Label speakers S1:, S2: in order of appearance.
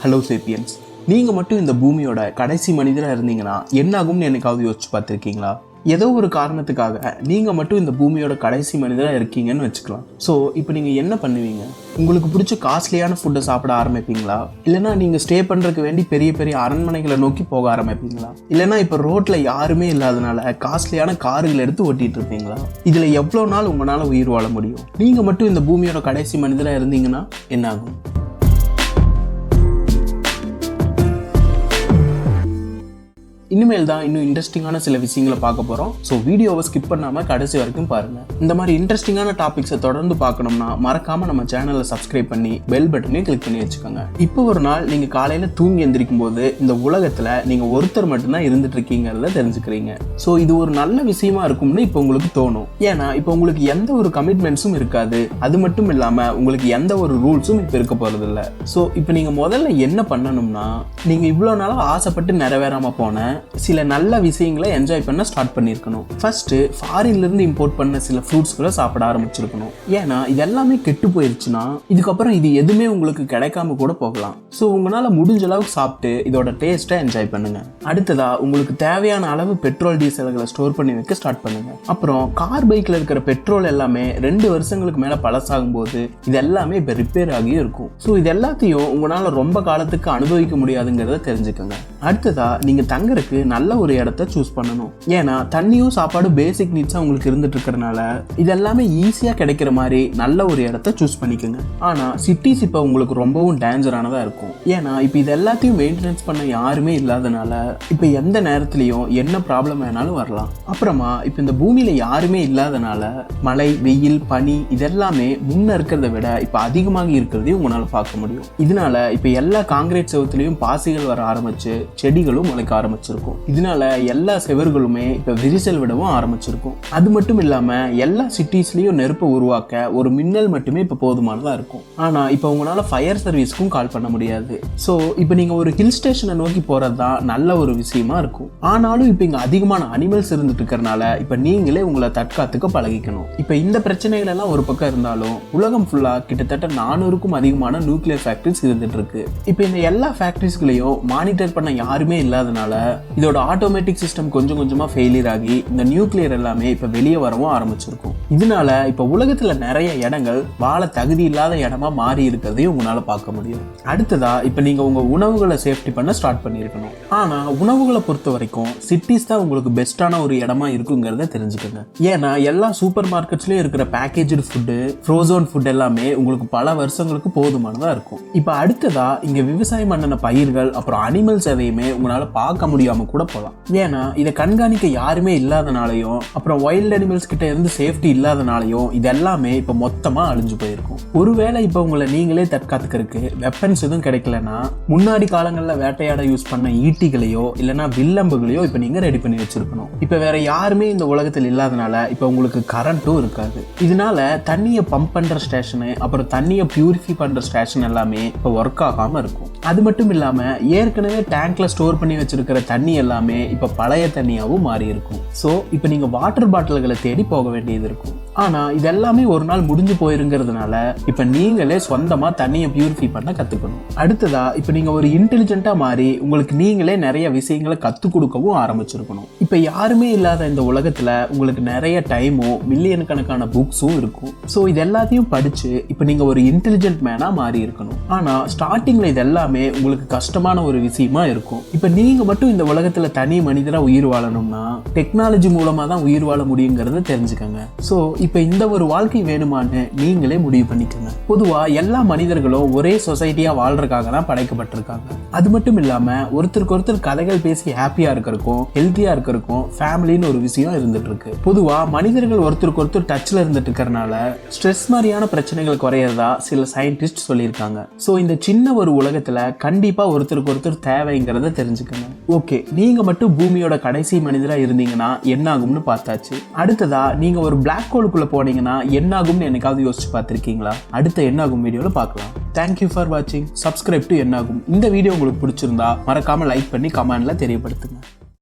S1: Hello sapiens, நீங்கள் மட்டும் இந்த பூமியோட கடைசி மனிதராக இருந்தீங்கன்னா என்ன ஆகும்னு என்னைக்காவது யோசிச்சு பார்த்துருக்கீங்களா? ஏதோ ஒரு காரணத்துக்காக நீங்கள் மட்டும் இந்த பூமியோட கடைசி மனிதராக இருக்கீங்கன்னு வச்சுக்கலாம். ஸோ இப்போ நீங்கள் என்ன பண்ணுவீங்க? உங்களுக்கு பிடிச்ச காஸ்ட்லியான ஃபுட்டை சாப்பிட ஆரம்பிப்பீங்களா? இல்லைனா நீங்கள் ஸ்டே பண்ணுறதுக்கு வேண்டி பெரிய பெரிய அரண்மனைகளை நோக்கி போக ஆரம்பிப்பீங்களா? இல்லைனா இப்போ ரோட்டில் யாருமே இல்லாதனால காஸ்ட்லியான கார்கள் எடுத்து ஓட்டிகிட்டு இருப்பீங்களா? இதில் எவ்வளோ நாள் உங்களால் உயிர் வாழ முடியும்? நீங்கள் மட்டும் இந்த பூமியோட கடைசி மனிதராக இருந்தீங்கன்னா என்ன ஆகும்? இனிமேல் தான் இன்னும் இன்ட்ரெஸ்டிங்கான சில விஷயங்களை பார்க்க போகிறோம். ஸோ வீடியோவை ஸ்கிப் பண்ணாமல் கடைசி வரைக்கும் பாருங்கள். இந்த மாதிரி இன்ட்ரெஸ்டிங்கான டாபிக்ஸை தொடர்ந்து பார்க்கணும்னா மறக்காமல் நம்ம சேனலை சப்ஸ்கிரைப் பண்ணி பெல் பட்டனையும் கிளிக் பண்ணி வச்சுக்கோங்க. இப்போ ஒரு நாள் நீங்கள் காலையில் தூங்கி எந்திரிக்கும் போது இந்த உலகத்தில் நீங்கள் ஒருத்தர் மட்டும்தான் இருந்துட்டு இருக்கீங்கிறத தெரிஞ்சுக்கிறீங்க. ஸோ இது ஒரு நல்ல விஷயமா இருக்கும்னு இப்போ உங்களுக்கு தோணும். ஏன்னா இப்போ உங்களுக்கு எந்த ஒரு கமிட்மெண்ட்ஸும் இருக்காது. அது மட்டும் இல்லாமல் உங்களுக்கு எந்த ஒரு ரூல்ஸும் இப்போ இருக்க போகிறது இல்லை. ஸோ இப்போ நீங்கள் முதல்ல என்ன பண்ணணும்னா, நீங்கள் இவ்வளோ நாளாக ஆசைப்பட்டு நிறைவேறாமல் போன சில நல்ல விஷயங்களை என்ஜாய் பண்ண ஸ்டார்ட் பண்ணியிருக்கணும். ஃபர்ஸ்ட் ஃபாரின்லேருந்து இம்போர்ட் பண்ண சில ஃப்ரூட்ஸ்களை சாப்பிட ஆரம்பிச்சிருக்கணும். ஏன்னா இதெல்லாமே கெட்டு போயிருச்சுன்னா இதுக்கப்புறம் இது எதுவுமே உங்களுக்கு கிடைக்காம கூட போகலாம். ஸோ உங்களால் முடிஞ்ச அளவுக்கு சாப்பிட்டு இதோட டேஸ்ட்டை என்ஜாய் பண்ணுங்க. அடுத்ததா உங்களுக்கு தேவையான அளவு பெட்ரோல் டீசல்களை ஸ்டோர் பண்ணி வைக்க ஸ்டார்ட் பண்ணுங்க. அப்புறம் கார் பைக்கில் இருக்கிற பெட்ரோல் எல்லாமே 2 வருஷங்களுக்கு மேலே பழசாகும் போது இது எல்லாமே இப்போ ரிப்பேர் ஆகியும் இருக்கும். ஸோ இது எல்லாத்தையும் உங்களால் ரொம்ப காலத்துக்கு அனுபவிக்க முடியாதுங்கிறத தெரிஞ்சுக்கோங்க. அடுத்ததா நீங்கள் தங்கறதுக்கு நல்ல ஒரு இடத்த சூஸ் பண்ணணும். ஏன்னா தண்ணியும் சாப்பாடு பேசிக் நீட்ஸா உங்களுக்கு இருந்துட்டு இருக்கிறதுனால இதெல்லாமே ஈஸியா கிடைக்கிற மாதிரி நல்ல ஒரு இடத்த சூஸ் பண்ணிக்கோங்க. ஆனா சிட்டிஸ் இப்ப உங்களுக்கு ரொம்பவும் டேஞ்சரானதா இருக்கும். ஏன்னா இப்ப இது எல்லாத்தையும் மெயின்டெனன்ஸ் பண்ண யாருமே இல்லாதனால இப்ப எந்த நேரத்திலையும் என்ன ப்ராப்ளம் வேணாலும் வரலாம். அப்புறமா இப்ப இந்த பூமியில யாருமே இல்லாதனால மழை, வெயில், பனி இதெல்லாமே முன்ன இருக்கிறத விட இப்ப அதிகமாக இருக்கிறதையும் உங்களால பார்க்க முடியும். இதனால இப்ப எல்லா காங்கிரீட் செவத்துலயும் பாசிகள் வர ஆரம்பிச்சு செடிகளும் முளைக்க ஆரம்பிச்சிருக்கும். இதனால எல்லா செவர்களுமே இப்ப விரிசல் விடவும் ஆரம்பிச்சிருக்கும். அது மட்டும் இல்லாம எல்லா சிட்டிஸ்லயும் நெருப்பை உருவாக்க ஒரு மின்னல் மட்டுமே இப்ப போதுமானதா இருக்கும். ஆனா இப்ப உங்களால ஃபயர் சர்வீஸ்க்கும் கால் பண்ண முடியாது. சோ இப்ப நீங்க ஒரு ஹில் ஸ்டேஷனை நோக்கி போறதுதான் நல்ல ஒரு விஷயமா இருக்கும். ஆனாலும் இப்ப இங்க அதிகமான அனிமல்ஸ் இருந்துட்டு இருக்கறனால இப்ப நீங்களே உங்களை தற்காத்துக்க பழகிக்கணும். இப்ப இந்த பிரச்சனைகள் எல்லாம் ஒரு பக்கம் இருந்தாலும் உலகம் ஃபுல்லா கிட்டத்தட்ட 400க்கும் அதிகமான நியூக்ளியர் ஃபேக்டரிஸ் இருந்துட்டு இருக்கு. இப்ப இந்த எல்லா ஃபேக்டரிஸ்களையும் மானிட்டர் பண்ண யாருமே இல்லாதனால இதோட ஆட்டோமேட்டிக் சிஸ்டம் கொஞ்சம் கொஞ்சமா ஃபெயிலியர் ஆகி இந்த நியூக்ளியர் எல்லாமே இப்ப வெளியே வரவும் ஆரம்பிச்சிருக்கும். இதனால இப்ப உலகத்துல நிறைய இடங்கள் வாழ தகுதி இல்லாத இடமா மாறி இருக்கிறதையும் உங்களால பார்க்க முடியும். அடுத்ததா இப்ப நீங்க உங்க உணவுகளை சேஃப்டி பண்ண ஸ்டார்ட் பண்ணிருக்கணும். ஆனா உணவுகளை பொறுத்த வரைக்கும் சிட்டிஸ் தான் உங்களுக்கு பெஸ்டான ஒரு இடமா இருக்குங்கிறத தெரிஞ்சுக்கோங்க. ஏன்னா எல்லா சூப்பர் மார்க்கெட்ஸ்லயும் இருக்கிற பேக்கேஜ்டு ஃபுட்டு, ஃப்ரோசன் ஃபுட் எல்லாமே உங்களுக்கு பல வருஷங்களுக்கு போதுமானதா இருக்கும். இப்ப அடுத்ததா இங்க விவசாயம் பண்ணன பயிர்கள் அப்புறம் அனிமல்ஸ் எதையுமே உங்களால பார்க்க முடியாம கூட போகலாம். ஏன்னா இதை கண்காணிக்க யாருமே இல்லாதனாலையும் அப்புறம் வைல்ட் அனிமல்ஸ் கிட்ட இருந்து சேஃப்டி இல்லாதனாலையும் இது எல்லாமே இப்ப மொத்தமா அழிஞ்சு போயிருக்கும். ஒருவேளை இப்ப உங்களை நீங்களே தற்காத்துக்கிறதுக்கு வெப்பன்ஸ் எதுவும் கிடைக்கலன்னா முன்னாடி காலங்களில் வேட்டையாட யூஸ் பண்ண ஈட்டிகளையோ இல்லைன்னா வில்லம்புகளையோ இப்ப நீங்க ரெடி பண்ணி வச்சிருக்கணும். இப்ப வேற யாருமே இந்த உலகத்தில் இல்லாதனால இப்ப உங்களுக்கு கரண்ட்டும் இருக்காது. இதனால தண்ணியை பம்ப் பண்ற ஸ்டேஷனு அப்புறம் தண்ணியை பியூரிஃபை பண்ற ஸ்டேஷன் எல்லாமே இப்ப ஒர்க் ஆகாம இருக்கும். அது மட்டும் இல்லாம ஏற்கனவே டேங்க்ல ஸ்டோர் பண்ணி வச்சிருக்கிற தண்ணி எல்லாமே இப்ப பழைய தண்ணியாவும் மாறி இருக்கும். சோ இப்ப நீங்க வாட்டர் பாட்டில்களை தேடி போக வேண்டியது இருக்கும். ஆனா இதெல்லாமே ஒரு நாள் முடிஞ்சு போயிருங்கிறதுனால இப்ப நீங்களே சொந்தமா தண்ணியை பியூரிஃபை பண்ண கத்துக்கணும். அடுத்ததா இப்ப நீங்க ஒரு இன்டெலிஜென்ட்டா மாறி உங்களுக்கு நீங்களே நிறைய விஷயங்களை கத்து கொடுக்கவும் ஆரம்பிச்சிருக்கணும். இப்ப யாருமே இல்லாத இந்த உலகத்துல உங்களுக்கு நிறைய டைமும் மில்லியன் கணக்கான புக்ஸும் இருக்கும். சோ இது எல்லாத்தையும் படிச்சு இப்ப நீங்க ஒரு இன்டெலிஜென்ட் மேனா மாறி இருக்கணும். ஆனா ஸ்டார்டிங்ல இது எல்லாமே உங்களுக்கு கஷ்டமான ஒரு விஷயமா இருக்கும். இப்ப நீங்க மட்டும் இந்த உலகத்துல தனி மனிதரா உயிர் வாழணும்னா டெக்னாலஜி மூலமா தான் உயிர் வாழ முடியுங்கிறத தெரிஞ்சுக்கங்க. சோ இப்ப இந்த ஒரு வாழ்க்கை வேணுமான்னு நீங்களே முடிவு பண்ணிக்கோங்க. பொதுவா எல்லா மனிதர்களும் ஒரே சொசைட்டியா வாழ்றதுக்காக தான் படைக்கப்பட்டிருக்காங்க. அது மட்டும் இல்லாம ஒருத்தருக்கு ஒருத்தர் கதைகள் பேசி ஹாப்பியா இருக்கிறதுக்கும் ஹெல்த்தியா இருக்கிறதுக்கும் ஃபேமிலின்னு ஒரு விஷயம் இருந்துட்டு இருக்கு. பொதுவா மனிதர்கள் ஒருத்தருக்கு ஒருத்தர் டச்ல இருந்துட்டு இருக்கறனால ஸ்ட்ரெஸ் மாதிரியான பிரச்சனைகள் குறையறதா சில சயின்டிஸ்ட் சொல்லியிருக்காங்க. சோ இந்த சின்ன ஒரு உலகத்துல கண்டிப்பா ஒருத்தருக்கு ஒருத்தர் தேவைங்கிறத தெரிஞ்சுக்கங்க. ஓகே, நீங்க மட்டும் பூமியோட கடைசி மனிதரா இருந்தீங்கன்னா என்ன ஆகும்னு பார்த்தாச்சு. அடுத்ததா நீங்க ஒரு பிளாக் ஹோலுக்குள்ள போனீங்கன்னா என்ன ஆகும்னு என்னைக்காவது யோசிச்சு பார்த்திருக்கீங்களா? அடுத்த என்னாகும் வீடியோல பார்க்கலாம். தேங்க்யூ ஃபார் வாட்சிங். சப்ஸ்கிரைப் டு என்னாகும். இந்த வீடியோ உங்களுக்கு பிடிச்சிருந்தா மறக்காம லைக் பண்ணி கமெண்ட்ல தெரியப்படுத்துங்க.